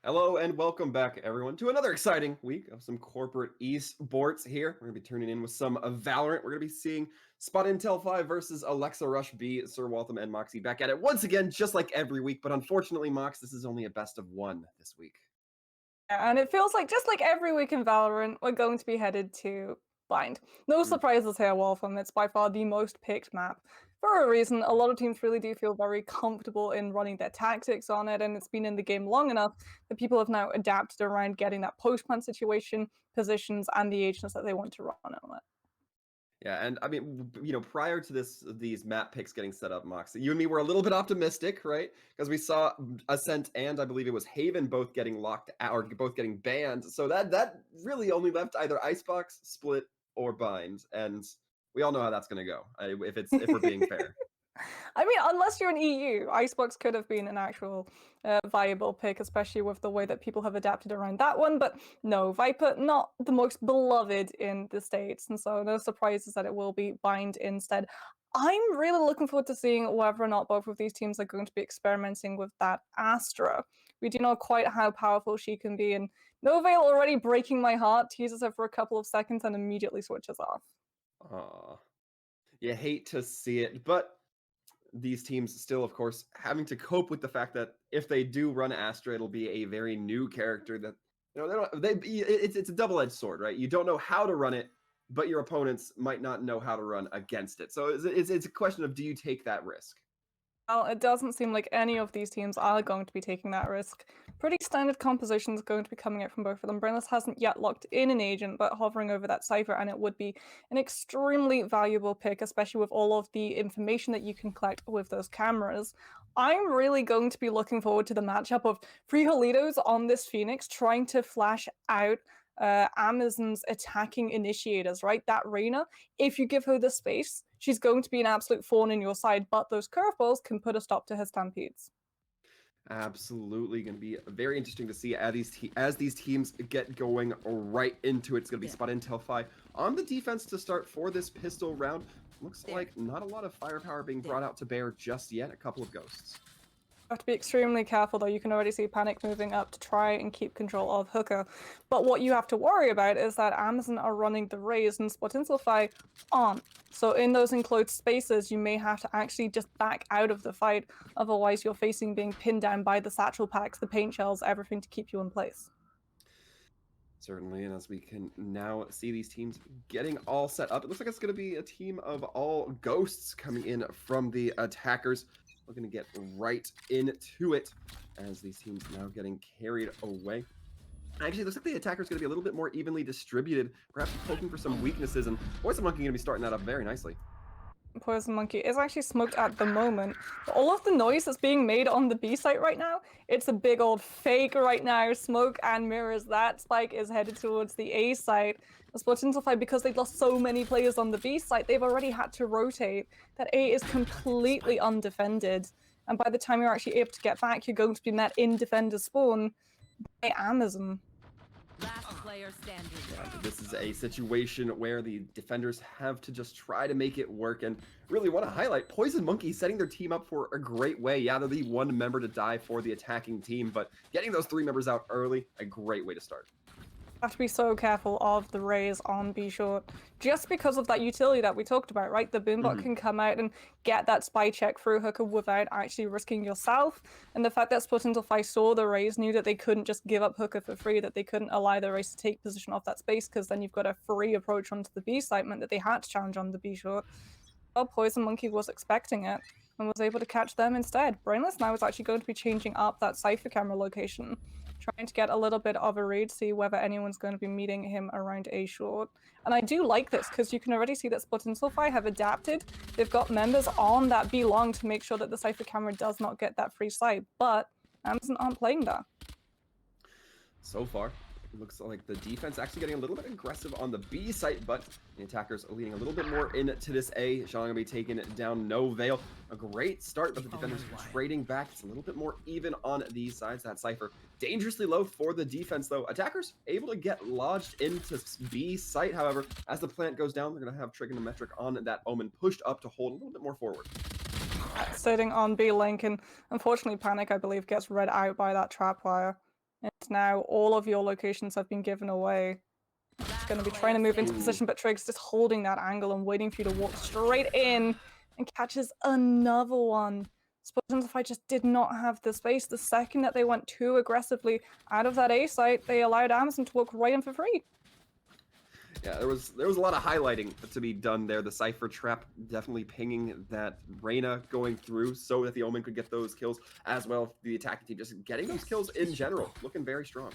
Hello and welcome back, everyone, to another exciting week of some corporate esports here. We're going to be tuning in with some of Valorant. We're going to be seeing Spotintelfy versus Alexa Rush B, Sir Waltham, and Moxie back at it once again, just like every week. But unfortunately, Mox, this is only a best of one this week. And it feels like, just like every week in Valorant, we're going to be headed to Blind. No surprises here, Waltham. It's by far the most picked map. For a reason, a lot of teams really do feel very comfortable in running their tactics on it, and it's been in the game long enough that people have now adapted around getting that post-plant situation, positions, and the agents that they want to run on it. Yeah, and I mean, prior to these map picks getting set up, Mox, you and me were a little bit optimistic, right? Because we saw Ascent and I believe it was Haven both getting locked out, or both getting banned. So that really only left either Icebox, Split, or Bind, and we all know how that's going to go. If we're being fair. I mean, unless you're an EU, Icebox could have been an actual viable pick, especially with the way that people have adapted around that one. But no, Viper, not the most beloved in the States. And so no surprises that it will be Bind instead. I'm really looking forward to seeing whether or not both of these teams are going to be experimenting with that Astra. We do know quite how powerful she can be. And Noveil already breaking my heart, teases her for a couple of seconds and immediately switches off. Aw. You hate to see it, but these teams still, of course, having to cope with the fact that if they do run Astra, it'll be a very new character that it's a double-edged sword, right? You don't know how to run it, but your opponents might not know how to run against it. So it's a question of, do you take that risk? Well, it doesn't seem like any of these teams are going to be taking that risk. Pretty standard compositions going to be coming out from both of them. Brillis hasn't yet locked in an agent, but hovering over that Cypher, and it would be an extremely valuable pick, especially with all of the information that you can collect with those cameras. I'm really going to be looking forward to the matchup of Frijolitos on this Phoenix trying to flash out AMZN's attacking initiators, right? That Reyna, if you give her the space, she's going to be an absolute thorn in your side, but those curveballs can put a stop to her stampedes. Absolutely going to be very interesting to see as these teams get going right into it. It's going to be Spotintelfy on the defense to start for this pistol round. Looks like not a lot of firepower being brought out to bear just yet. A couple of ghosts. Have to be extremely careful though. You can already see Panic moving up to try and keep control of Hooker. But what you have to worry about is that AMZN are running the Raze and Spotintelfy aren't. So in those enclosed spaces, you may have to actually just back out of the fight. Otherwise, you're facing being pinned down by the satchel packs, the paint shells, everything to keep you in place. Certainly, and as we can now see these teams getting all set up, it looks like it's going to be a team of all ghosts coming in from the attackers. We're going to get right into it as these teams now getting carried away. Actually, it looks like the attacker is going to be a little bit more evenly distributed, perhaps poking for some weaknesses, and Poison Monkey going to be starting that up very nicely. Poison Monkey is actually smoked at the moment. But all of the noise that's being made on the B site right now, it's a big old fake right now. Smoke and mirrors. That spike is headed towards the A site. Spotintelfy, because they've lost so many players on the B site, they've already had to rotate. That A is completely undefended. And by the time you're actually able to get back, you're going to be met in defender spawn by AMZN. Last player standing. Yeah, this is a situation where the defenders have to just try to make it work, and really want to highlight Poison Monkey setting their team up for a great way. Yeah, they're the one member to die for the attacking team, but getting those three members out early, a great way to start. Have to be so careful of the Raze on B short, just because of that utility that we talked about, right? The Boombot can come out and get that spy check through Hooker without actually risking yourself. And the fact that Spotintelfy saw the Raze, knew that they couldn't just give up Hooker for free, that they couldn't allow the Raze to take position off that space, because then you've got a free approach onto the B site, meant that they had to challenge on the B short. Well, Poison Monkey was expecting it and was able to catch them instead. Brainless now is actually going to be changing up that Cypher camera location, trying to get a little bit of a read, see whether anyone's going to be meeting him around A short. And I do like this, because you can already see that Spotintelfy have adapted. They've got members on that B long to make sure that the Cypher camera does not get that free sight, but AMZN aren't playing that. So far, Looks like the defense actually getting a little bit aggressive on the B site, but the attackers are leaning a little bit more into this A. Sean gonna be taking down No Veil. A great start, but the defenders trading back. It's a little bit more even on these sides. That Cypher dangerously low for the defense, though. Attackers able to get lodged into B site, however, as the plant goes down, they're gonna have Trigonometric on that Omen pushed up to hold a little bit more forward. Sitting on B link, and unfortunately Panic, I believe, gets read out by that trapwire. And now all of your locations have been given away. It's going to be trying to move into position, but Trig's just holding that angle and waiting for you to walk straight in and catches another one. Spotintelfy just did not have the space. The second that they went too aggressively out of that A site, they allowed AMZN to walk right in for free. Yeah, there was a lot of highlighting to be done there. The Cypher trap definitely pinging that Reyna going through so that the Omen could get those kills, as well the attacking team just getting those kills in general, looking very strong.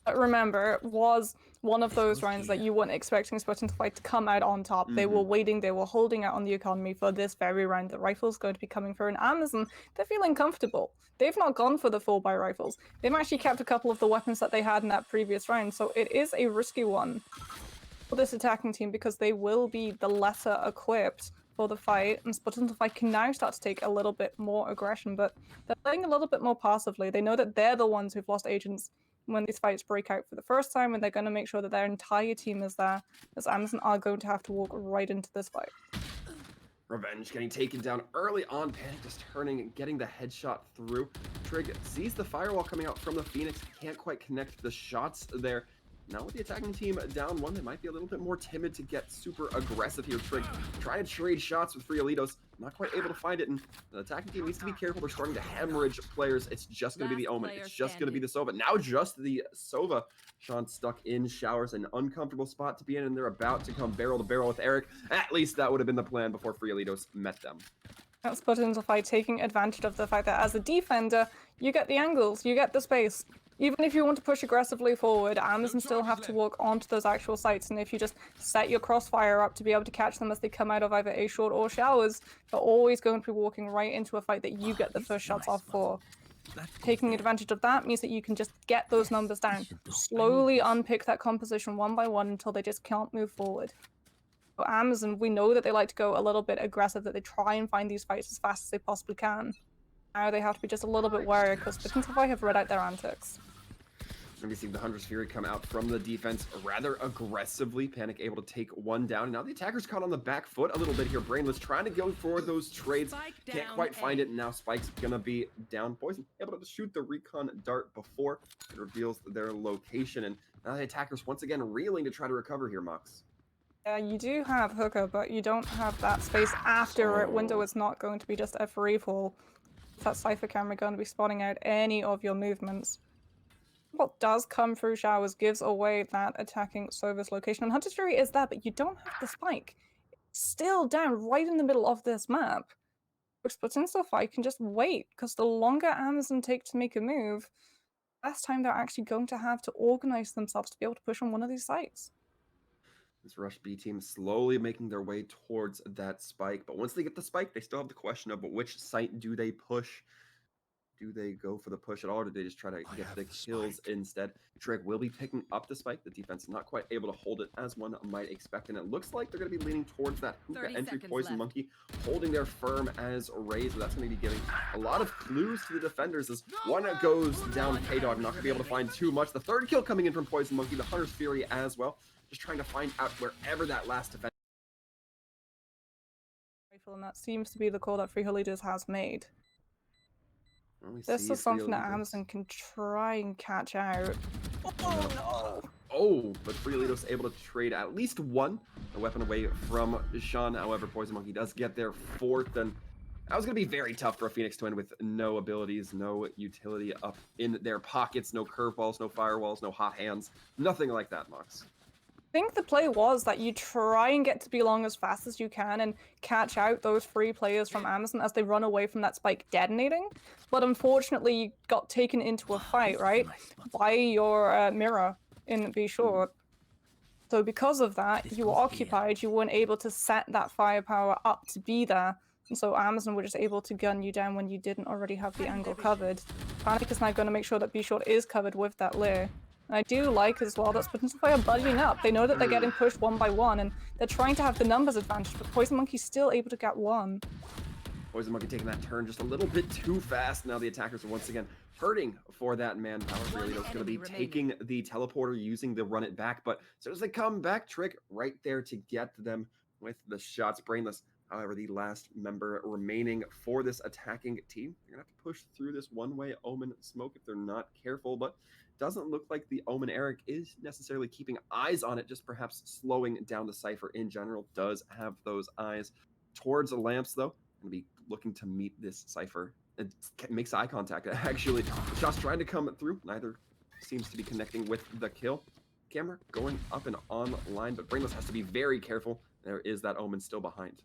But remember, it was one of those rounds that you weren't expecting Spotintelfy to come out on top. They were waiting, they were holding out on the economy for this very round. The rifle's going to be coming through, and AMZN, they're feeling comfortable. They've not gone for the full buy rifles. They've actually kept a couple of the weapons that they had in that previous round, so it is a risky one for this attacking team because they will be the lesser equipped for the fight, and Spotintelfy can now start to take a little bit more aggression, but they're playing a little bit more passively. They know that they're the ones who've lost agents when these fights break out for the first time, and they're going to make sure that their entire team is there, as AMZN are going to have to walk right into this fight. Revenge getting taken down early on. Panic just turning and getting the headshot through. Trig sees the firewall coming out from the Phoenix, can't quite connect the shots there. Now with the attacking team down one, they might be a little bit more timid to get super aggressive here. Trig trying to trade shots with Friolitos, not quite able to find it, and the attacking team needs to be careful. They're starting to hemorrhage players. It's just going to be the Omen. It's just going to be the Sova. Now just the Sova. Sean stuck in showers, an uncomfortable spot to be in, and they're about to come barrel to barrel with Eric. At least that would have been the plan before Friolitos met them. That's Spotintelfy taking advantage of the fact that as a defender, you get the angles, you get the space. Even if you want to push aggressively forward, AMZN still have to walk onto those actual sites, and if you just set your crossfire up to be able to catch them as they come out of either A short or showers, they're always going to be walking right into a fight that you get the first shots off for. Taking advantage of that means that you can just get those numbers down, slowly unpick that composition one by one until they just can't move forward. For AMZN, we know that they like to go a little bit aggressive, that they try and find these fights as fast as they possibly can. Now they have to be just a little bit wary because Spotintelfy have read out their antics. And we see the Hunter's Fury come out from the defense rather aggressively. Panic able to take one down. And now the attacker's caught on the back foot a little bit here. Brainless trying to go for those trades. Can't quite find it. And now Spike's gonna be down. Poison able to shoot the recon dart before it reveals their location. And now the attackers once again reeling to try to recover here, Mox. Yeah, you do have Hooker, but you don't have that space after it. Window is not going to be just a free fall. That Cypher camera going to be spotting out any of your movements. What does come through showers gives away that attacking Sova's location. And Hunter's Fury is there, but you don't have the spike. It's still down right in the middle of this map. Which Spotintelfy can just wait, because the longer AMZN take to make a move, the less time they're actually going to have to organize themselves to be able to push on one of these sites. This Rush B team slowly making their way towards that spike. But once they get the spike, they still have the question of which site do they push? Do they go for the push at all, or do they just try to get the kills instead? Trig will be picking up the spike. The defense is not quite able to hold it as one might expect, and it looks like they're going to be leaning towards that hookah entry. Poison Monkey holding their firm as Raze, but that's going to be giving a lot of clues to the defenders as one goes down. K-Dog not going to be able to find too much. The third kill coming in from Poison Monkey, the Hunter's Fury as well. Just trying to find out wherever that last defender. And that seems to be the call that Friolitos has made. This is something that AMZN can try and catch out. Oh no! Oh, but Friolitos able to trade at least one a weapon away from Sean. However, Poison Monkey does get their fourth, and that was going to be very tough for a Phoenix Twin with no abilities, no utility up in their pockets, no curveballs, no firewalls, no hot hands, nothing like that, Mox. I think the play was that you try and get to B long as fast as you can and catch out those free players from AMZN as they run away from that spike detonating. But unfortunately, you got taken into a fight, right, by your mirror in B short. So because of that, you were occupied, you weren't able to set that firepower up to be there. And so AMZN were just able to gun you down when you didn't already have the angle covered. Panic is now going to make sure that B short is covered with that layer. I do like as well that Spotintelfy are budging up. They know that they're getting pushed one by one, and they're trying to have the numbers advantage, but Poison Monkey's still able to get one. Poison Monkey taking that turn just a little bit too fast. Now the attackers are once again hurting for that manpower. Realito's going to be taking the teleporter, using the run it back, but as soon as they come back, Trick right there to get them with the shots. Brainless, however, the last member remaining for this attacking team. They're going to have to push through this one-way Omen smoke if they're not careful, but doesn't look like the Omen Eric is necessarily keeping eyes on it, just perhaps slowing down the Cypher in general. Does have those eyes towards the lamps, though. Going to be looking to meet this Cypher. It makes eye contact, actually. The shot's trying to come through. Neither seems to be connecting with the kill. Camera going up and online, but Brainless has to be very careful. There is that Omen still behind.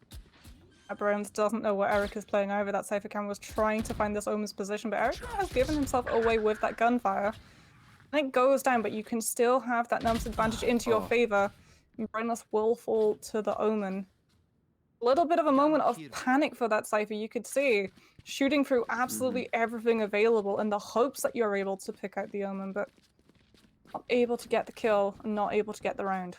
Brains doesn't know what Eric is playing over. That Cypher Cam was trying to find this Omen's position, but Eric has given himself away with that gunfire. And it goes down, but you can still have that numbers advantage into your favor. Brainless will fall to the Omen. A little bit of a moment of panic for that Cypher, you could see. Shooting through absolutely everything available in the hopes that you're able to pick out the Omen, but not able to get the kill and not able to get the round.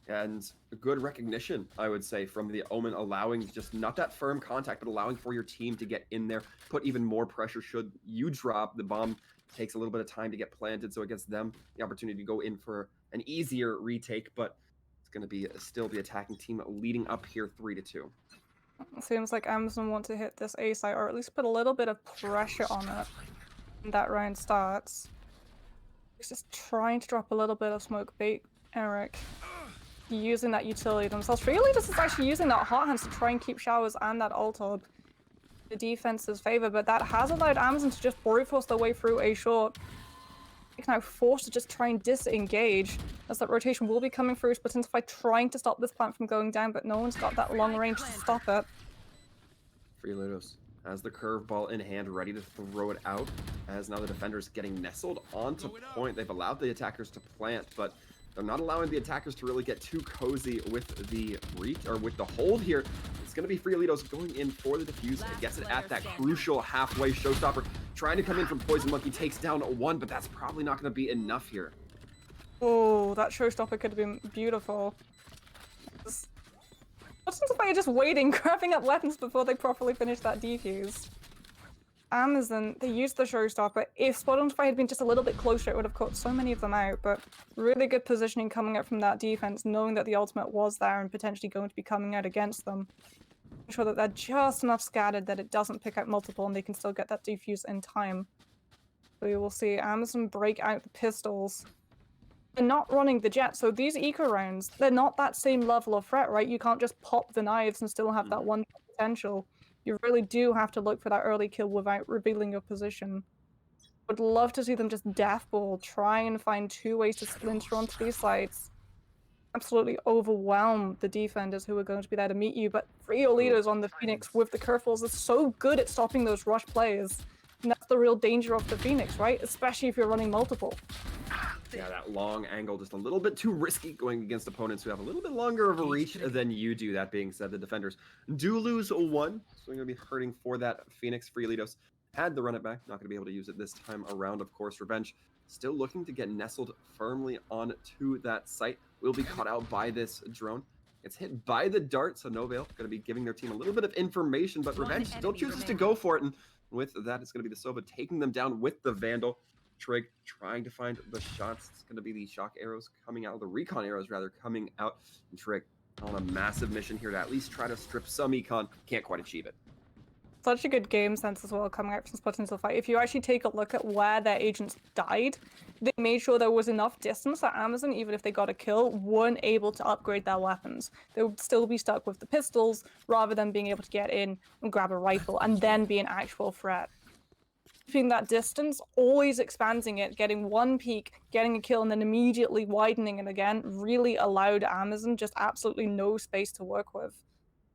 And a good recognition, I would say, from the Omen, allowing just not that firm contact, but allowing for your team to get in there, put even more pressure should you drop. The bomb takes a little bit of time to get planted, so it gives them the opportunity to go in for an easier retake, but it's going to be still the attacking team leading up here 3-2. It seems like AMZN want to hit this A site, or at least put a little bit of pressure on it when that round starts. He's just trying to drop a little bit of smoke bait, Eric. Using that utility themselves. Really, this is actually using that hot hands to try and keep showers and that ult the defense's favor, but that has allowed AMZN to just brute force their way through A short. It's now forced to just try and disengage, as that rotation will be coming through. Spotintelfy trying to stop this plant from going down, but no one's got that long range to stop it. Freelitos has the curveball in hand, ready to throw it out, as now the defender's getting nestled onto point. They've allowed the attackers to plant, but they're not allowing the attackers to really get too cozy with the reach, or with the hold here. It's going to be Freelitos going in for the defuse. It gets it at that crucial halfway showstopper. Trying to come in from Poison Monkey, takes down one, but that's probably not going to be enough here. Oh, that showstopper could have been beautiful. Spotintelfy just waiting, grabbing up weapons before they properly finish that defuse. AMZN, they used the showstopper. If Spotintelfy had been just a little bit closer, it would have caught so many of them out, but really good positioning coming up from that defense, knowing that the ultimate was there and potentially going to be coming out against them. Make sure that they're just enough scattered that it doesn't pick out multiple and they can still get that defuse in time. We will see AMZN break out the pistols. They're not running the jet, so these eco rounds, they're not that same level of threat, right? You can't just pop the knives and still have that one potential. You really do have to look for that early kill without revealing your position. Would love to see them just deathball, try and find two ways to splinter onto these sites. Absolutely overwhelm the defenders who are going to be there to meet you, but Freolitos on the Phoenix with the curveballs is so good at stopping those rush plays. And that's the real danger of the Phoenix, right? Especially if you're running multiple. Yeah, that long angle, just a little bit too risky going against opponents who have a little bit longer of a reach than you do. That being said, the defenders do lose one, so they're going to be hurting for that Phoenix. Freelitos had the run it back, not going to be able to use it this time around, of course. Revenge still looking to get nestled firmly onto that site. Will be caught out by this drone. It's hit by the dart, so Novail going to be giving their team a little bit of information, but Revenge still chooses to go for it, and with that, it's going to be the Sova taking them down with the Vandal. Trig trying to find the shots. It's going to be the shock arrows coming out, the recon arrows rather, coming out. And Trig on a massive mission here to at least try to strip some econ. Can't quite achieve it. Such a good game sense as well coming out from Spotintelfy. If you actually take a look at where their agents died, they made sure there was enough distance that AMZN, even if they got a kill, weren't able to upgrade their weapons. They would still be stuck with the pistols rather than being able to get in and grab a rifle and then be an actual threat. Keeping that distance, always expanding it, getting one peek, getting a kill, and then immediately widening it again really allowed AMZN just absolutely no space to work with.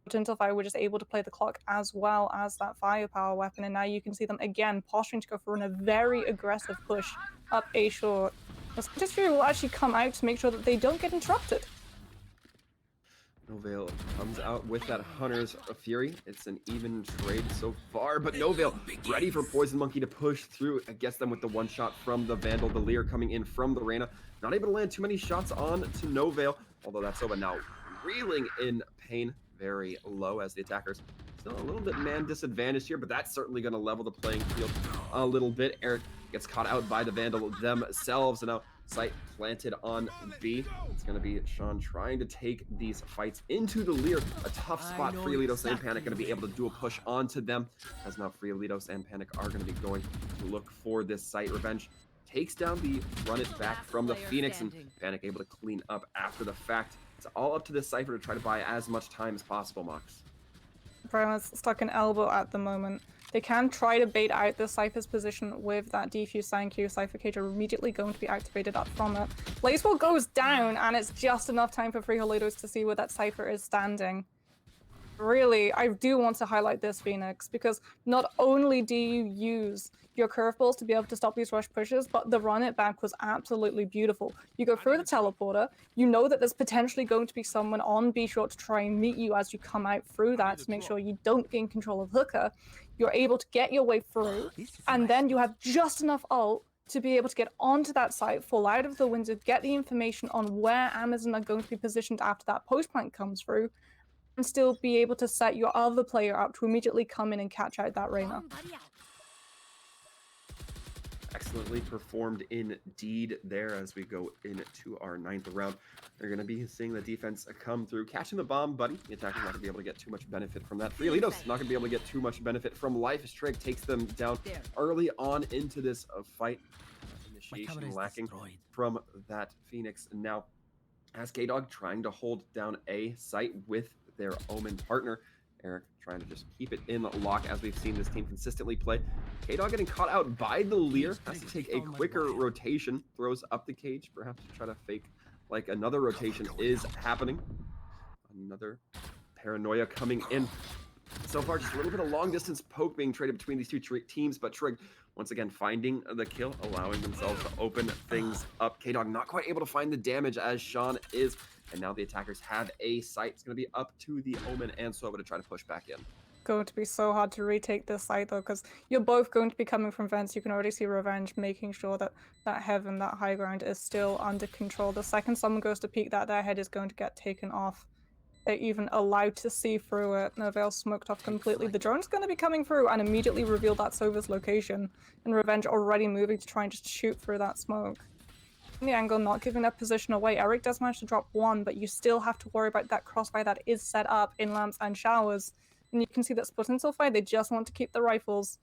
Spotintelfy were just able to play the clock as well as that firepower weapon, and now you can see them again posturing to go for a very aggressive push up A short. The Spotintelfy will actually come out to make sure that they don't get interrupted. Novale comes out with that Hunter's Fury. It's an even trade so far, but Novale ready for Poison Monkey to push through. Gets them with the one shot from the Vandal. The Lear coming in from the Reyna. Not able to land too many shots on to Novale, although that's over now. Reeling in pain, very low as the attackers still a little bit man disadvantaged here, but that's certainly going to level the playing field a little bit. Eric gets caught out by the Vandal themselves, and now sight planted on B. It's going to be Sean trying to take these fights into the Lear. A tough spot. Freelitos and Panic going to be able to do a push onto them, as now Freelitos and Panic are going to be going to look for this sight. Revenge takes down the run it back from the Phoenix, and Panic able to clean up after the fact. It's all up to this Cypher to try to buy as much time as possible, Mox. Brian's stuck in elbow at the moment. They can try to bait out the Cypher's position with that defuse sign Q. Cypher Cage are immediately going to be activated up from it. Blazeball goes down, and it's just enough time for Freelitos to see where that Cypher is standing. Really, I do want to highlight this, Phoenix, because not only do you use your curveballs to be able to stop these rush pushes, but the run it back was absolutely beautiful. You go through the teleporter, you know that there's potentially going to be someone on B short to try and meet you as you come out through that to make sure you don't gain control of Hooker. You're able to get your way through, and then you have just enough ult to be able to get onto that site, fall out of the window, get the information on where AMZN are going to be positioned after that post plant comes through, and still be able to set your other player up to immediately come in and catch out that Reyna. Excellently performed indeed there as we go into our 9th round. They're going to be seeing the defense come through, catching the bomb, buddy. The attacker's not going to be able to get too much benefit from that. Freelitos not going to be able to get too much benefit from life as Trig takes them down early on into this fight. Initiation lacking from that Phoenix. And now, as K-Dog trying to hold down a site with their Omen partner, Eric trying to just keep it in lock as we've seen this team consistently play. K-Dog getting caught out by the Lear, has to take a quicker rotation, throws up the cage, perhaps to try to fake like another rotation is happening. Another paranoia coming in. So far, just a little bit of long distance poke being traded between these two teams, but Trig once again finding the kill, allowing themselves to open things up. K-Dog not quite able to find the damage as Sean is. And now the attackers have a site. It's going to be up to the Omen and Sova to try to push back in. Going to be so hard to retake this site though, because you're both going to be coming from vents. You can already see Revenge making sure that that heaven, that high ground is still under control. The second someone goes to peek that, their head is going to get taken off. They're even allowed to see through it. Novale smoked off completely. The drone's going to be coming through and immediately reveal that Sova's location. And Revenge already moving to try and just shoot through that smoke. The angle, not giving that position away. Eric does manage to drop one, but you still have to worry about that crossfire that is set up in lamps and showers. And you can see that Spotintelfy, they just want to keep the rifles.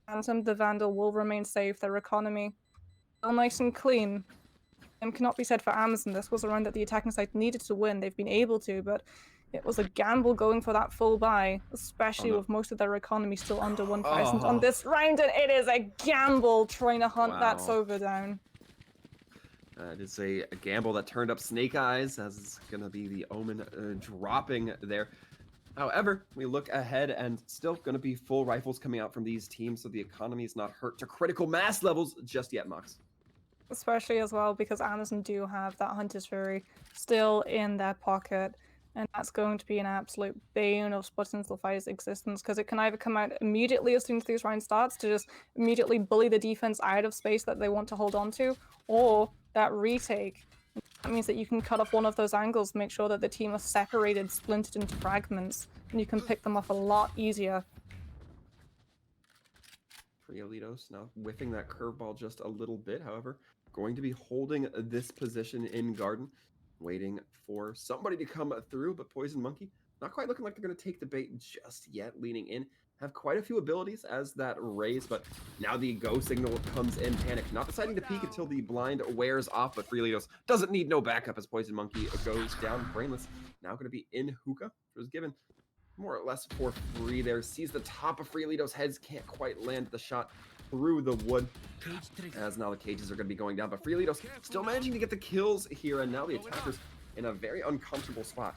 Phantom, the Vandal will remain safe. Their economy still nice and clean. And cannot be said for AMZN. This was a round that the attacking side needed to win. They've been able to, but it was a gamble going for that full buy, especially with most of their economy still under 1,000 on this round. And it is a gamble trying to hunt that Sova down. It is a gamble that turned up Snake Eyes, as it's going to be the Omen dropping there. However, we look ahead and still going to be full rifles coming out from these teams, so the economy is not hurt to critical mass levels just yet, Mox. Especially as well because AMZN do have that Hunter's Fury still in their pocket, and that's going to be an absolute bane of Spotintelfy's existence, because it can either come out immediately as soon as these rounds starts to just immediately bully the defense out of space that they want to hold on to, or that retake. That means that you can cut off one of those angles, make sure that the team are separated, splintered into fragments, and you can pick them off a lot easier. Freelitos now whiffing that curveball just a little bit, however, going to be holding this position in Garden, waiting for somebody to come through, but Poison Monkey not quite looking like they're going to take the bait just yet, leaning in. Have quite a few abilities as that raise, but now the go signal comes in. Panic not deciding to peek until the blind wears off, but Freelitos doesn't need no backup as Poison Monkey goes down. Brainless now going to be in hookah. It was given more or less for free there. Sees the top of Freelitos' heads, can't quite land the shot through the wood, as now the cages are going to be going down, but Freelitos still managing to get the kills here, and now the attackers in a very uncomfortable spot.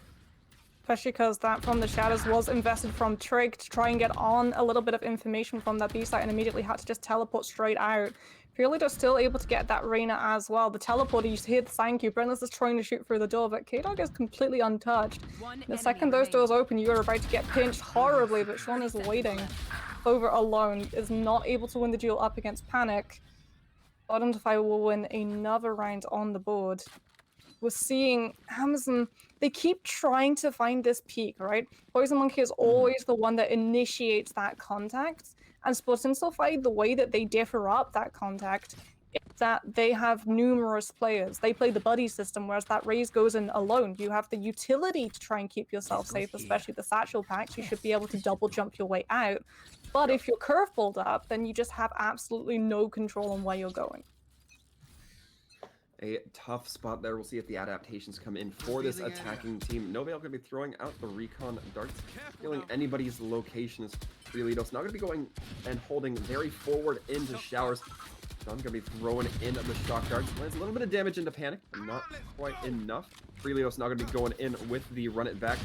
Especially because that from the shadows was invested from Trig to try and get on a little bit of information from that B site, and immediately had to just teleport straight out. Firelito's still able to get that Reyna as well. The teleporter, you hear the thank you. Brainless is trying to shoot through the door, but K-Dog is completely untouched. The second those doors open, you are about to get pinched horribly, but Sean is waiting. Over alone, is not able to win the duel up against Panic. Spotintelfy will win another round on the board. We're seeing AMZN, they keep trying to find this peak, right? Poison Monkey is always the one that initiates that contact. And Spotintelfy, the way that they differ up that contact is that they have numerous players. They play the buddy system, whereas that Raze goes in alone. You have the utility to try and keep yourself safe, especially the satchel packs. You should be able to double jump your way out. But if you're curveballed up, then you just have absolutely no control on where you're going. A tough spot there. We'll see if the adaptations come in for this attacking team. Novail going to be throwing out the recon darts, feeling anybody's location is Freelitos. Not going to be going and holding very forward into showers. Sean's going to be throwing in the shock darts. Lands a little bit of damage into Panic, but not quite enough. Freelitos not going to be going in with the run it back.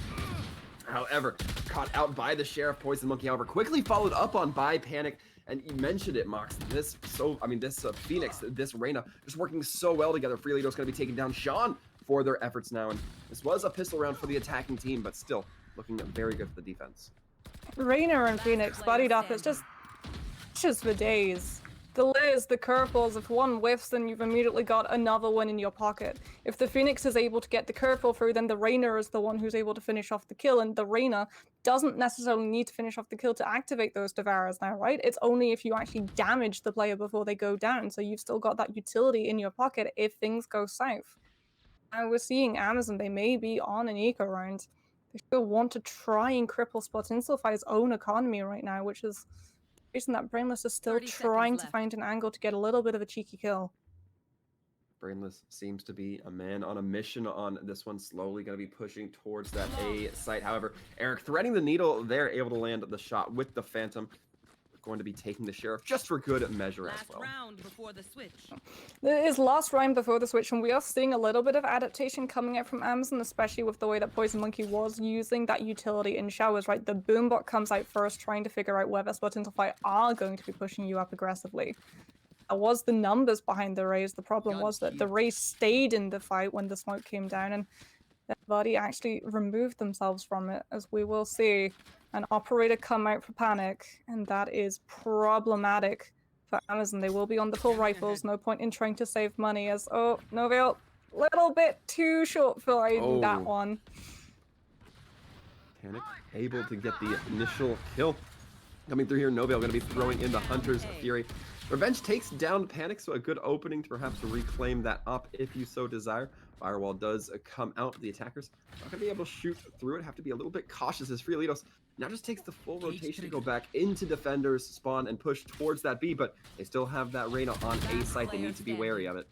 However, caught out by the Sheriff. Poison Monkey, however, quickly followed up on by Panic. And you mentioned it, Mox. This Phoenix, this Reyna, just working so well together. Freelito's going to be taking down Sean for their efforts now. And this was a pistol round for the attacking team, but still looking very good for the defense. Reyna and Phoenix buddied up. It's just for days. The layers, the curveballs, if one whiffs, then you've immediately got another one in your pocket. If the Phoenix is able to get the curveball through, then the Reyna is the one who's able to finish off the kill, and the Reyna doesn't necessarily need to finish off the kill to activate those Devourers now, right? It's only if you actually damage the player before they go down, so you've still got that utility in your pocket if things go south. Now we're seeing AMZN, they may be on an eco round. They still want to try and cripple Spotintelfy's own economy right now, which is reason that Brainless is still trying to find an angle to get a little bit of a cheeky kill. Brainless seems to be a man on a mission on this one, slowly going to be pushing towards that A site. However, Eric threading the needle there, able to land the shot with the Phantom. Going to be taking the Sheriff just for good measure as well. Round before the switch. It is last round before the switch, and we are seeing a little bit of adaptation coming out from AMZN, especially with the way that Poison Monkey was using that utility in showers, right? The Boombot comes out first, trying to figure out whether Spotintelfy are going to be pushing you up aggressively. That was the numbers behind the Raze. The problem was that the Raze stayed in the fight when the smoke came down, and their body actually removed themselves from it, as we will see an operator come out for Panic, and that is problematic for AMZN. They will be on the full rifles, no point in trying to save money, as, oh, Novail, little bit too short for that one. Panic able to get the initial kill. Coming through here, Novail going to be throwing in the Hunter's Fury. Revenge takes down Panic, so a good opening to perhaps reclaim that op if you so desire. Firewall does come out. The attackers not going to be able to shoot through it. Have to be a little bit cautious as Freelitos now just takes the full rotation to go back into defenders, spawn, and push towards that B, but they still have that Reyna on A site. They need to be wary of it.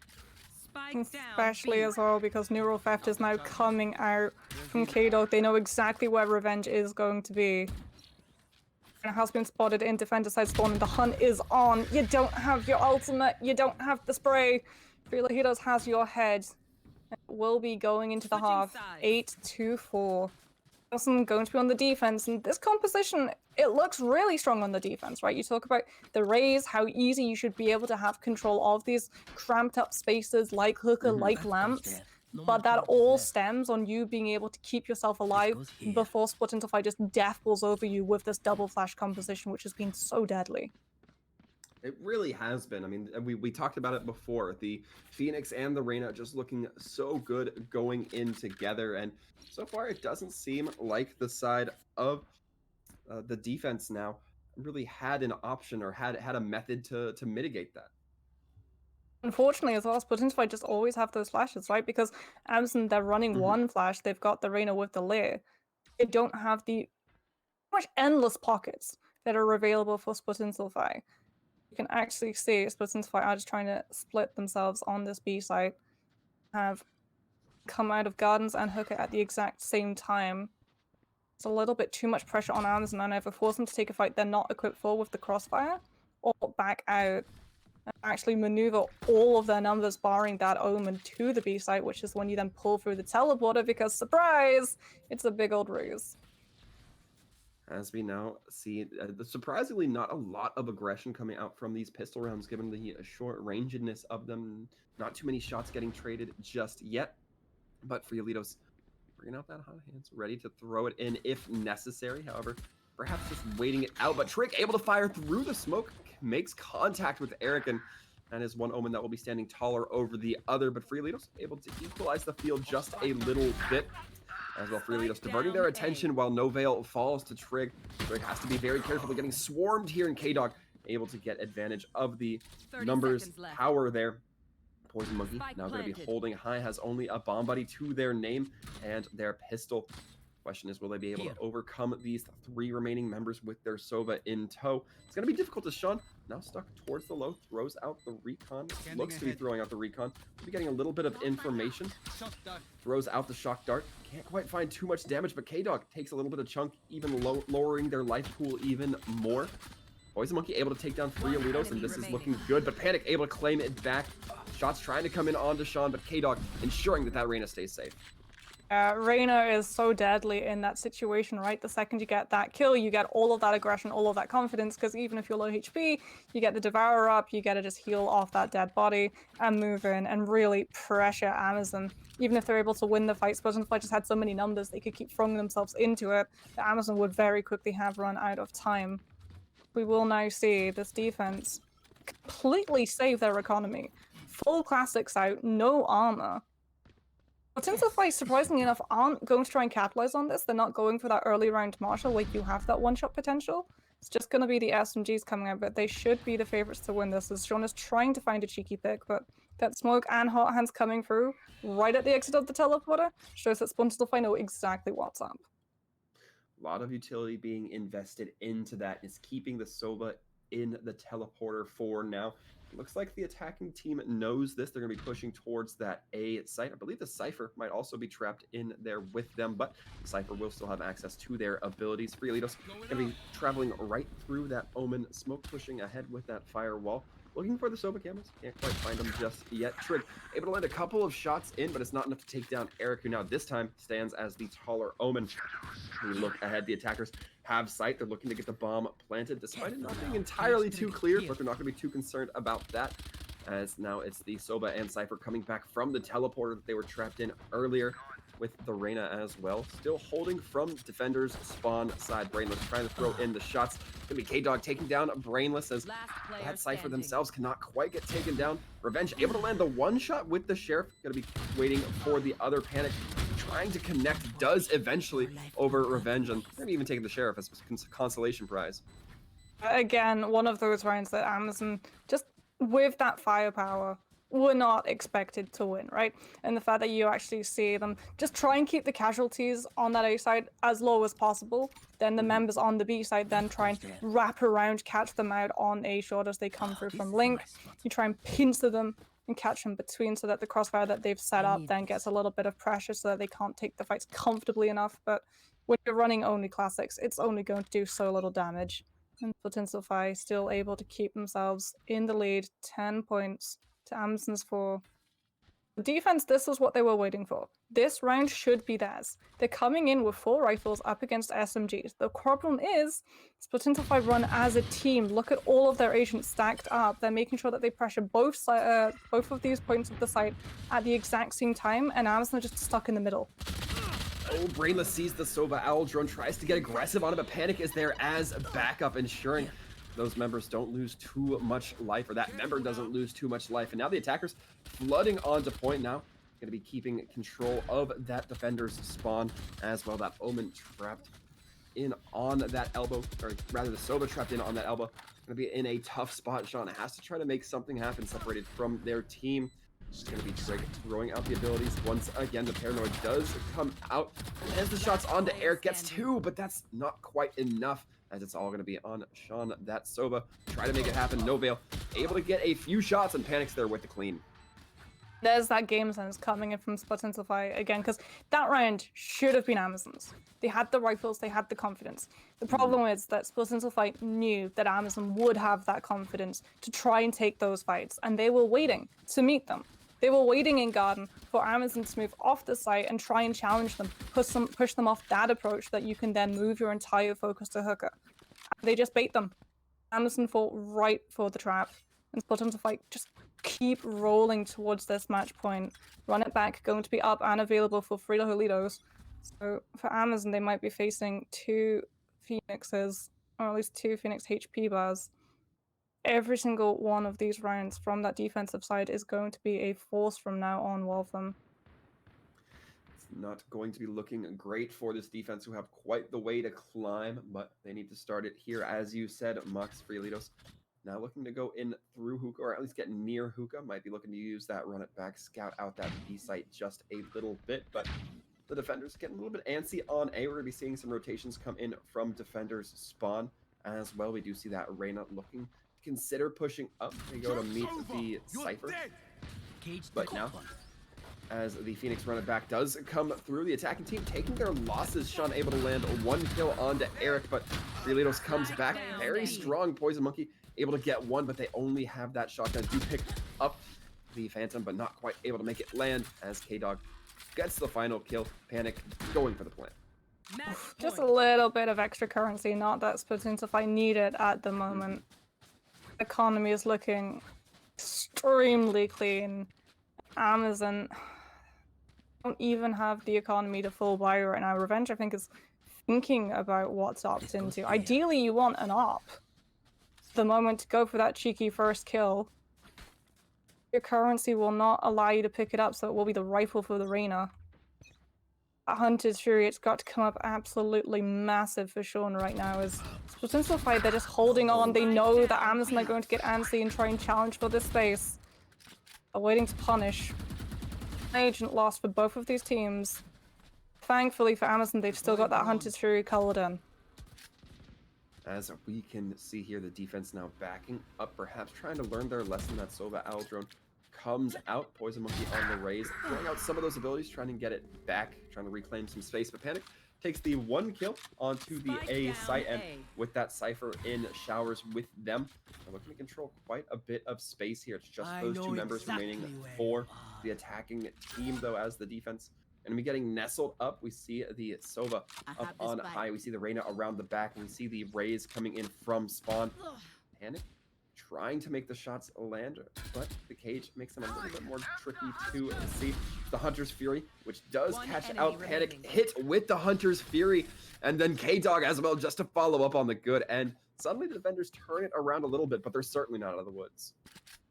Especially as well because Neural Theft is now coming out from K-Dog. They know exactly where Revenge is going to be. And it has been spotted in defender side spawn, and the hunt is on. You don't have your ultimate, you don't have the spray. Freelitos has your head. It will be going into the half. 8-2-4. Wilson going to be on the defense, and this composition, it looks really strong on the defense, right? You talk about the Raze, how easy you should be able to have control of these cramped up spaces like Hooker, like Lamps, but that all stems on you being able to keep yourself alive before Spotintelfy just death balls over you with this double flash composition, which has been so deadly. It really has been. I mean, we talked about it before. The Phoenix and the Reyna just looking so good going in together. And so far, it doesn't seem like the side of the defense now really had an option or had a method to mitigate that. Unfortunately, as well, Spotintelfy just always have those flashes, right? Because AMZN, they're running one flash. They've got the Reyna with the Leer. They don't have the much endless pockets that are available for Spotintelfy. You can actually see Spotintelfy are just trying to split themselves on this B site. Have come out of Gardens and Hooker at the exact same time. It's a little bit too much pressure on AMZN, and either force them to take a fight they're not equipped for with the crossfire, or back out and actually maneuver all of their numbers barring that Omen to the B site, which is when you then pull through the teleporter because, surprise, it's a big old ruse. As we now see, surprisingly not a lot of aggression coming out from these pistol rounds, given the short rangedness of them. Not too many shots getting traded just yet. But Friolitos bringing out that hot hands, ready to throw it in if necessary. However, perhaps just waiting it out. But Trick able to fire through the smoke, makes contact with Eric, and that is one Omen that will be standing taller over the other. But Friolitos able to equalize the field just a little bit. As well, Friolitos diverting their attention while Novail falls to Trig. Trig has to be very careful. Getting swarmed here, and K-Dog able to get advantage of the numbers power there. Poison Monkey now going to be holding high, has only a bomb buddy to their name and their pistol. Question is, will they be able to overcome these 3 remaining members with their Sova in tow? It's going to be difficult to Sean. Now stuck towards the low, throws out the recon. Looks to be throwing out the recon. We'll be getting a little bit of information. Throws out the shock dart. Can't quite find too much damage, but K-Dog takes a little bit of chunk, even lowering their life pool even more. Poison Monkey able to take down Friolitos, and this is looking good, but Panic able to claim it back. Shots trying to come in onto Sean, but K-Dog ensuring that Reyna stays safe. Reyna is so deadly in that situation, right? The second you get that kill, you get all of that aggression, all of that confidence, because even if you're low HP, you get the Devourer up, you get to just heal off that dead body and move in and really pressure Amazon. Even if they're able to win the fight, Spotintelfy just had so many numbers, they could keep throwing themselves into it, that Amazon would very quickly have run out of time. We will now see this defense completely save their economy. Full classics out, no armor. Spotintelfy, surprisingly enough, aren't going to try and capitalize on this. They're not going for that early round marshal where you have that one-shot potential. It's just going to be the SMGs coming out, but they should be the favorites to win this, as Sean is trying to find a cheeky pick, but that smoke and hot hands coming through right at the exit of the teleporter shows that Spotintelfy know exactly what's up. A lot of utility being invested into that is keeping the Sova in the teleporter for now. Looks like the attacking team knows this. They're going to be pushing towards that A site. I believe the Cypher might also be trapped in there with them, but the Cypher will still have access to their abilities. Friolitos going to be traveling right through that Omen, smoke pushing ahead with that firewall. Looking for the Sova cameras. Can't quite find them just yet. Trig able to land a couple of shots in, but it's not enough to take down Eric, who now this time stands as the taller Omen. We look ahead. The attackers have sight. They're looking to get the bomb planted, despite it not being entirely too clear, but they're not going to be too concerned about that, as now it's the Sova and Cypher coming back from the teleporter that they were trapped in earlier, with the Reyna as well. Still holding from Defender's spawn side. Brainless trying to throw in the shots. Gonna be K-Dog taking down Brainless, as that Cypher themselves cannot quite get taken down. Revenge able to land the one shot with the Sheriff. Gonna be waiting for the other Panic. Trying to connect, does eventually over Revenge, and maybe even taking the Sheriff as a consolation prize. Again, one of those rounds that Amazon, just with that firepower, were not expected to win, right? And the fact that you actually see them just try and keep the casualties on that A side as low as possible, then the members on the B side then try and wrap around, catch them out on A short as they come through from Link. You try and pincer them and catch them between, so that the crossfire that they've set up then gets a little bit of pressure so that they can't take the fights comfortably enough. But when you're running only classics, it's only going to do so little damage. And Spotintelfy still able to keep themselves in the lead, 10 points to Amazon's 4. The defense, this is what they were waiting for. This round should be theirs. They're coming in with 4 rifles up against SMGs. The problem is, Spotintelfy run as a team. Look at all of their agents stacked up. They're making sure that they pressure both of these points of the site at the exact same time, and Amazon are just stuck in the middle. Oh, Brainless sees the Sova Owl drone, tries to get aggressive on it, but Panic is there as backup, ensuring those members don't lose too much life, or that member doesn't lose too much life. And now the attackers flooding onto point now. Going to be keeping control of that defender's spawn as well. That Omen trapped in on that elbow, or rather the Sova trapped in on that elbow. Going to be in a tough spot. Sean has to try to make something happen, separated from their team. It's going to be Trig throwing out the abilities. Once again, the Paranoid does come out. As the shots onto Eric, gets 2, but that's not quite enough, as it's all going to be on Sean. That Sova try to make it happen. No Veil able to get a few shots, and Panic's there with the clean. There's that game sense coming in from Spotintelfy again, because that round should have been Amazon's. They had the rifles, they had the confidence. The problem is that Spotintelfy knew that Amazon would have that confidence to try and take those fights, and they were waiting to meet them. They were waiting in garden for Amazon to move off the site and try and challenge them, push them off that approach that you can then move your entire focus to Hooker. They just bait them. Amazon fall right for the trap, and Spotintelfy just keep rolling towards this match point. Run it back, going to be up and available for free Holitos. So for Amazon, they might be facing 2 Phoenixes, or at least 2 Phoenix HP bars. Every single one of these rounds from that defensive side is going to be a force from now on, Waltham. It's not going to be looking great for this defense, who have quite the way to climb, but they need to start it here, as you said, Mux Frielitos. Now looking to go in through Hookah, or at least get near Hookah. Might be looking to use that run it back, scout out that B site just a little bit, but the defenders getting a little bit antsy on A. We're going to be seeing some rotations come in from defenders spawn as well. We do see that Reyna looking to consider pushing up. They go to meet the Cypher. But now, as the Phoenix run it back does come through, the attacking team taking their losses. Sean able to land 1 kill onto Eric, but Frielitos comes back. Very strong Poison Monkey, able to get 1, but they only have that shotgun to pick up the Phantom, but not quite able to make it land as K-Dog gets the final kill. Panic going for the plant. Just a little bit of extra currency, not that Spotintelfy needed at the moment. The economy is looking extremely clean. Amazon don't even have the economy to full buy right now. Revenge, I think, is thinking about what's opt into. Ideally, you want an op. The moment to go for that cheeky first kill. Your currency will not allow you to pick it up, so it will be the rifle for the Reyna. That Hunter's Fury, it's got to come up absolutely massive for Sean right now. As Spotintelfy, they're just holding on. They know that Amazon are going to get antsy and try and challenge for this space. They're waiting to punish. Agent lost for both of these teams. Thankfully for Amazon, they've still got that Hunter's Fury colored in. As we can see here, the defense now backing up, perhaps trying to learn their lesson. That Sova Aldrone comes out. Poison Monkey on the raise, throwing out some of those abilities, trying to get it back, trying to reclaim some space. But Panic takes the 1 kill onto the A site, and with that Cypher in showers with them, they're looking to control quite a bit of space here. It's just those 2 members remaining for the attacking team, though, as the defense going to be getting nestled up. We see the Sova up on high. We see the Reyna around the back. And we see the Raze coming in from spawn. Panic trying to make the shots land, but the cage makes them a little bit more tricky to see. The Hunter's Fury, which does catch out Panic, hit with the Hunter's Fury, and then K-Dog as well, just to follow up on the good end. Suddenly the defenders turn it around a little bit, but they're certainly not out of the woods.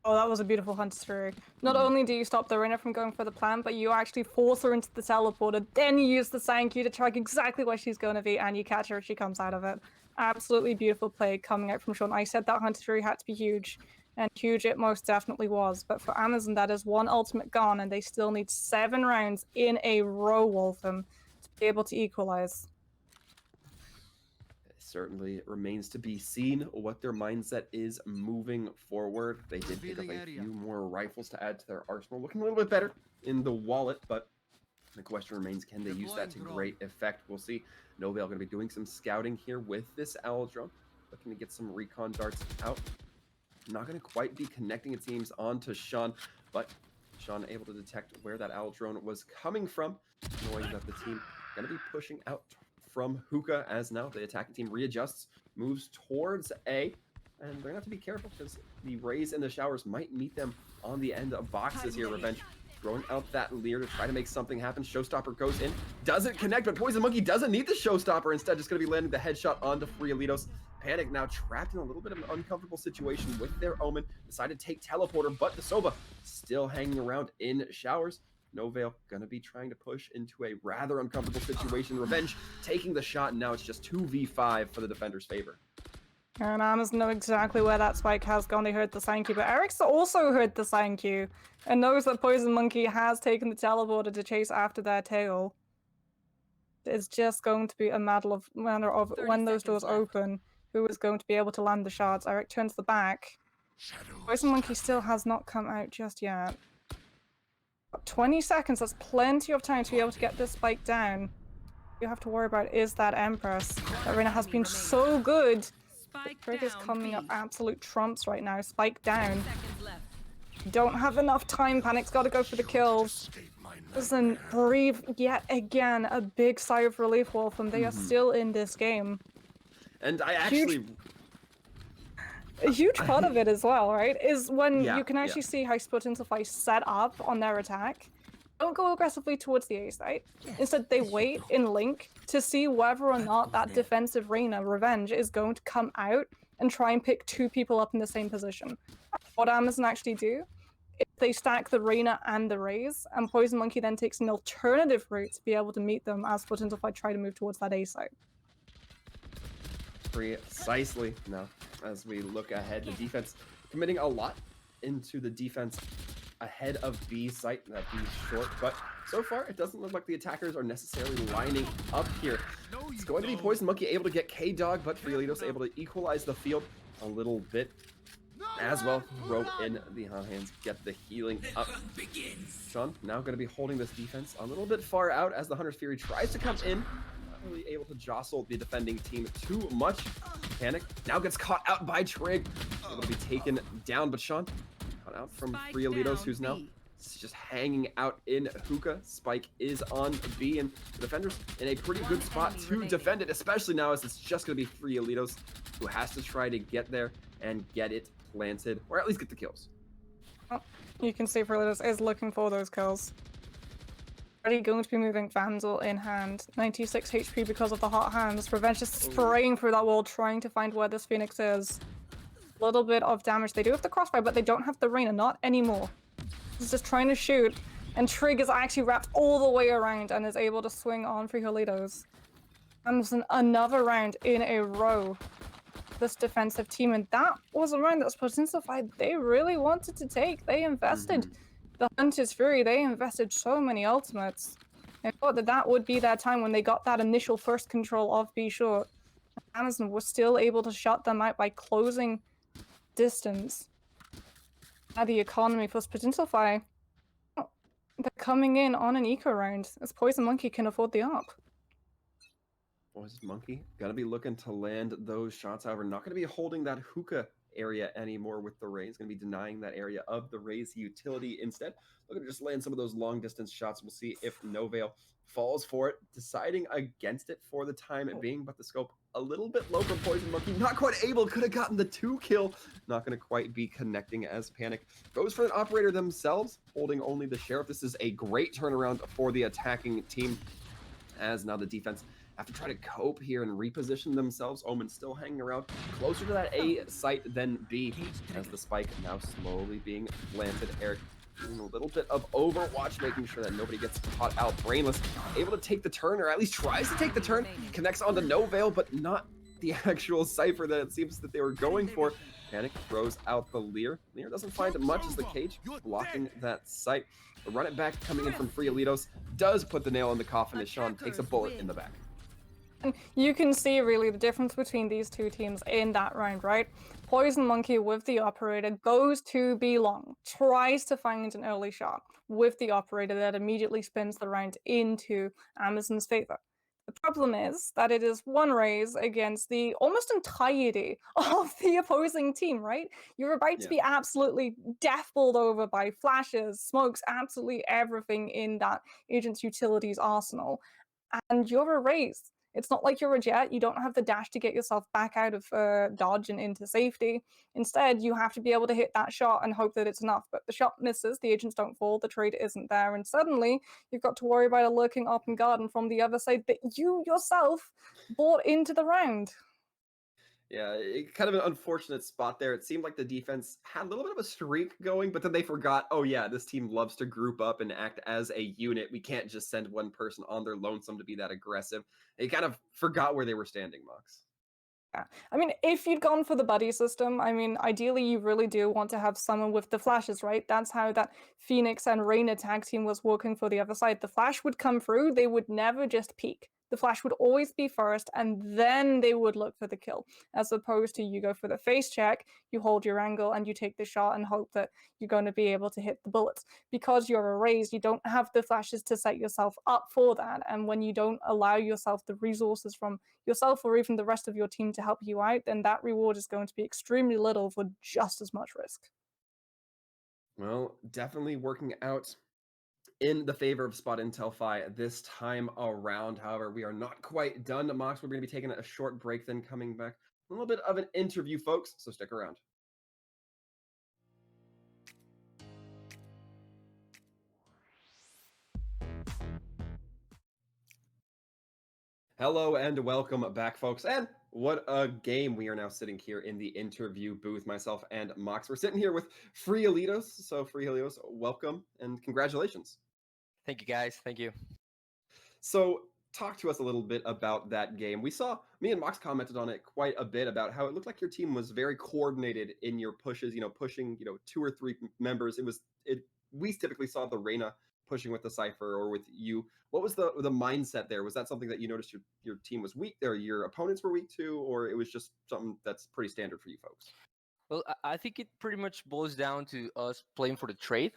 Oh, that was a beautiful Hunter's Fury. Not only do you stop the Reyna from going for the plan, but you actually force her into the teleporter, then you use the Sankey to track exactly where she's going to be, and you catch her as she comes out of it. Absolutely beautiful play coming out from Sean. I said that Hunter's Fury had to be huge, and huge it most definitely was. But for Amazon, that is 1 ultimate gone, and they still need 7 rounds in a row, Waltham, to be able to equalize. Certainly remains to be seen what their mindset is moving forward. They did pick up a few more rifles to add to their arsenal, looking a little bit better in the wallet, but the question remains, can they use that to great effect? We'll see. Novale going to be doing some scouting here with this Owl drone, looking to get some recon darts out. Not going to quite be connecting, it seems, onto Sean, but Sean able to detect where that Owl drone was coming from, knowing that the team going to be pushing out from Hookah, as now the attacking team readjusts, moves towards A, and they're gonna have to be careful because the Rays in the showers might meet them on the end of boxes here. Revenge throwing out that Leer to try to make something happen. Showstopper goes in, doesn't connect, but Poison Monkey doesn't need the Showstopper. Instead, just gonna be landing the headshot onto Frielitos. Panic now trapped in a little bit of an uncomfortable situation with their Omen. Decided to take Teleporter, but the Sova still hanging around in showers. Novale gonna be trying to push into a rather uncomfortable situation. Revenge taking the shot, and now it's just 2v5 for the defender's favor. And Amazon know exactly where that spike has gone. They heard the Sankey, but Eric's also heard the Sankey and knows that Poison Monkey has taken the teleporter to chase after their tail. It's just going to be a matter of when those doors open, who is going to be able to land the shots. Eric turns the back. Poison Monkey still has not come out just yet. 20 seconds, that's plenty of time to be able to get this spike down. You have to worry about is that Empress. That Reyna has been so good. The trick is coming up absolute trumps right now. Spike down. Don't have enough time. Panic's got to go for the kills. Doesn't breathe yet again. A big sigh of relief, Wolf, and they are still in this game. And I actually... A huge part of it as well, right, is when Yeah, you can actually see how Spotintelfy set up on their attack. Don't go aggressively towards the A site. Instead, they wait in link to see whether or not that defensive Reyna Revenge is going to come out and try and pick two people up in the same position. What AMZN actually do is they stack the Reyna and the Raze, and Poison Monkey then takes an alternative route to be able to meet them as Spotintelfy try to move towards that A site. Precisely. Now, as we look ahead, the defense committing a lot into the defense ahead of B site, that B short, but so far it doesn't look like the attackers are necessarily lining up here. It's going to be Poison Monkey able to get K-Dog, but Friolitos able to equalize the field a little bit as well. Throw in the hands, get the healing up. Sean now going to be holding this defense a little bit far out as the Hunter's Fury tries to come in. Not really able to jostle the defending team too much. Panic now gets caught out by Trig. Able to be taken down, but Sean caught out from Friolitos, who's now just hanging out in hookah. Spike is on B, and the defenders in a pretty good spot to defend it, especially now as it's just going to be Friolitos who has to try to get there and get it planted, or at least get the kills. Oh, you can see Friolitos is looking for those kills. Already going to be moving Vandal in hand. 96 HP because of the hot hands. Revenge just spraying through that wall, trying to find where this Phoenix is. A little bit of damage. They do have the crossfire, but they don't have the Reyna, not anymore. He's just trying to shoot, and Trig is actually wrapped all the way around and is able to swing on Friolitos. And another round in a row. This defensive team, and that was a round that Spotintelfy they really wanted to take. They invested the Hunter's Fury, they invested so many ultimates. I thought that that would be their time when they got that initial first control of B short. AMZN was still able to shut them out by closing distance. Now the economy for Spotintelfy, they're coming in on an eco round as Poison Monkey can afford the up. Poison Monkey gonna be looking to land those shots. However, not gonna be holding that hookah area anymore with the Raze. Gonna be denying that area of the Raze utility instead. Looking to just land some of those long distance shots. We'll see if Novail falls for it, deciding against it for the time being, but the scope a little bit low from Poison Monkey. Not quite able, could have gotten the 2 kill. Not gonna quite be connecting as Panic goes for an operator themselves, holding only the Sheriff. This is a great turnaround for the attacking team, as now the defense have to try to cope here and reposition themselves. Omen still hanging around closer to that A site than B, as the spike now slowly being planted. Eric doing a little bit of overwatch, making sure that nobody gets caught out. Brainless able to take the turn, or at least tries to take the turn. Connects onto Novail, but not the actual Cypher that it seems that they were going for. Panic throws out the Leer. Leer doesn't find much as the cage blocking that site. The run it back coming in from Friolitos does put the nail in the coffin as Sean takes a bullet in the back. And you can see really the difference between these two teams in that round, right? Poison Monkey with the operator goes to B long, tries to find an early shot with the operator that immediately spins the round into AMZN's favor. The problem is that it is one Raze against the almost entirety of the opposing team, right? You're about to be absolutely death balled over by flashes, smokes, absolutely everything in that agent's utilities arsenal. And you're a Raze. It's not like you're a Jet. You don't have the dash to get yourself back out of dodge and into safety. Instead, you have to be able to hit that shot and hope that it's enough. But the shot misses, the agents don't fall, the trade isn't there, and suddenly you've got to worry about a lurking open garden from the other side that you yourself brought into the round. Yeah, kind of an unfortunate spot there. It seemed like the defense had a little bit of a streak going, but then they forgot, oh yeah, this team loves to group up and act as a unit. We can't just send one person on their lonesome to be that aggressive. They kind of forgot where they were standing, Mox. Yeah. I mean, if you'd gone for the buddy system, I mean, ideally you really do want to have someone with the flashes, right? That's how that Phoenix and Reyna tag team was working for the other side. The flash would come through, they would never just peek. The flash would always be first, and then they would look for the kill, as opposed to you go for the face check, you hold your angle, and you take the shot and hope that you're going to be able to hit the bullets. Because you're a Raze, you don't have the flashes to set yourself up for that, and when you don't allow yourself the resources from yourself or even the rest of your team to help you out, then that reward is going to be extremely little for just as much risk. Well, definitely working out in the favor of Spotintelfy this time around. However, we are not quite done. Mox, we're going to be taking a short break, then coming back. A little bit of an interview, folks, so stick around. Hello and welcome back, folks. And what a game. We are now sitting here in the interview booth, myself and Mox. We're sitting here with Frielitos. So, Frielitos, welcome and congratulations. Thank you, guys. Thank you. So, talk to us a little bit about that game. We saw, me and Mox commented on it quite a bit about how it looked like your team was very coordinated in your pushes, pushing, 2 or 3 members. We typically saw the Reyna pushing with the Cypher or with you. What was the mindset there? Was that something that you noticed your team was weak or your opponents were weak to, or it was just something that's pretty standard for you folks? Well, I think it pretty much boils down to us playing for the trade,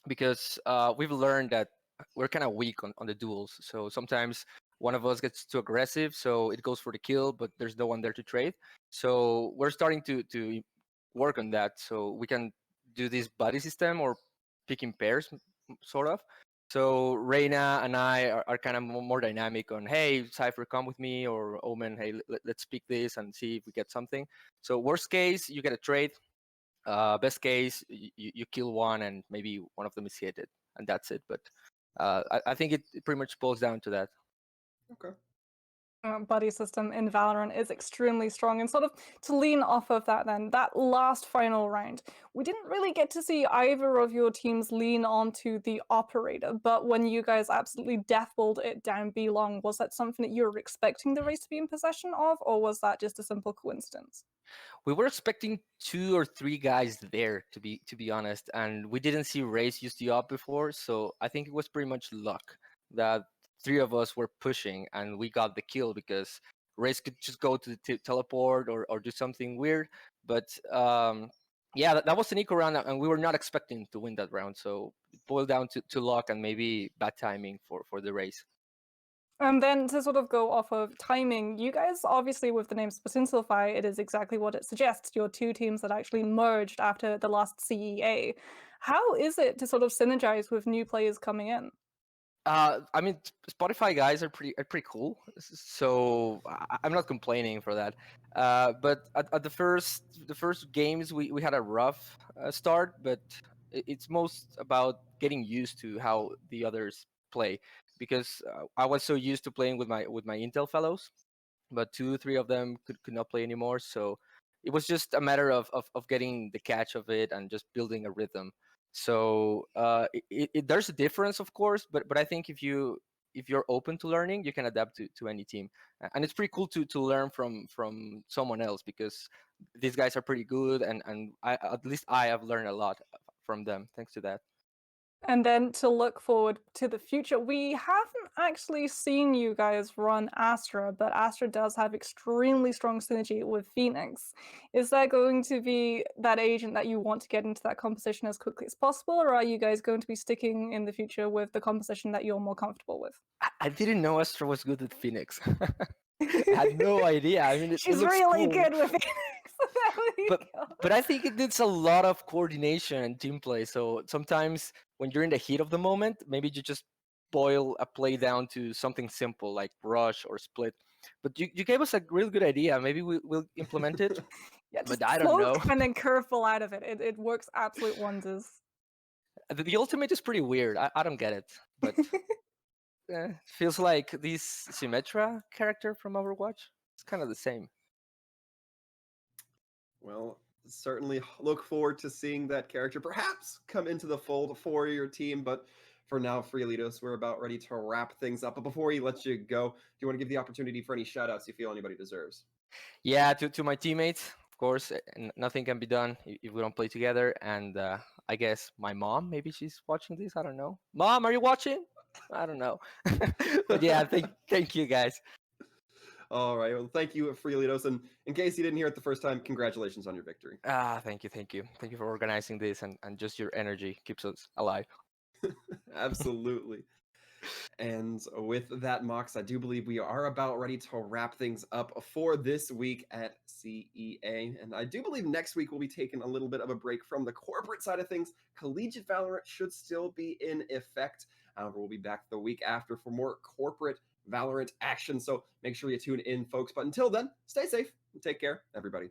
because we've learned that we're kind of weak on the duels. So sometimes one of us gets too aggressive, so it goes for the kill, but there's no one there to trade. So we're starting to work on that, so we can do this buddy system or picking pairs, sort of. So Reina and I are kind of more dynamic on, hey, Cypher, come with me, or Omen, hey, let's pick this and see if we get something. So worst case, you get a trade. Best case, you kill one and maybe one of them is hit it, and that's it. But I think it pretty much boils down to that. Okay. Buddy system in Valorant is extremely strong, and sort of to lean off of that, then that last final round, we didn't really get to see either of your teams lean onto the operator, but when you guys absolutely deathballed it down B long, was that something that you were expecting the race to be in possession of, or was that just a simple coincidence? We were expecting 2 or 3 guys there, to be honest, and we didn't see Race use the op before, so I think it was pretty much luck that 3 of us were pushing and we got the kill, because Race could just go to the teleport or do something weird. But yeah, that was an eco round, and we were not expecting to win that round, so it boiled down to luck and maybe bad timing for the Race. And then to sort of go off of timing, you guys obviously with the name Spotintelfy, it is exactly what it suggests. You're 2 teams that actually merged after the last CEA. How is it to sort of synergize with new players coming in? I mean, Spotify guys are pretty cool, so I'm not complaining for that. But at the first games, we had a rough start, but it's most about getting used to how the others play, because I was so used to playing with my Intel fellows, but 2 3 of them could not play anymore. So it was just a matter of getting the catch of it and just building a rhythm. So there's a difference, of course, but I think if you're open to learning, you can adapt to any team, and it's pretty cool to learn from someone else, because these guys are pretty good, and at least I have learned a lot from them thanks to that. And then to look forward to the future, we haven't actually seen you guys run Astra, but Astra does have extremely strong synergy with Phoenix. Is that going to be that agent that you want to get into that composition as quickly as possible, or are you guys going to be sticking in the future with the composition that you're more comfortable with? I didn't know Astra was good at Phoenix. I had no idea. I mean, it She's looks really cool. good with Phoenix. There we but go. but I think it needs a lot of coordination and team play. So sometimes when you're in the heat of the moment, maybe you just boil a play down to something simple like rush or split. But you gave us a really good idea. Maybe we'll implement it. Yeah, just But I don't know. float and then curveball out of it. It works absolute wonders. The ultimate is pretty weird. I don't get it. But feels like this Symmetra character from Overwatch. It's kind of the same. Well, certainly look forward to seeing that character perhaps come into the fold for your team. But for now, Frielitos, we're about ready to wrap things up. But before we let you go, do you want to give the opportunity for any shout outs you feel anybody deserves? Yeah, to my teammates, of course. Nothing can be done if we don't play together. And I guess my mom, maybe she's watching this. I don't know. Mom, are you watching? I don't know. But yeah, thank you guys. All right. Well, thank you, Frielitos. And in case you didn't hear it the first time, congratulations on your victory. Thank you. Thank you for organizing this, and just your energy keeps us alive. Absolutely. And with that, Mox, I do believe we are about ready to wrap things up for this week at CEA. And I do believe next week we'll be taking a little bit of a break from the corporate side of things. Collegiate Valorant should still be in effect. However, we'll be back the week after for more corporate Valorant action. So make sure you tune in, folks. But until then, stay safe and take care, everybody.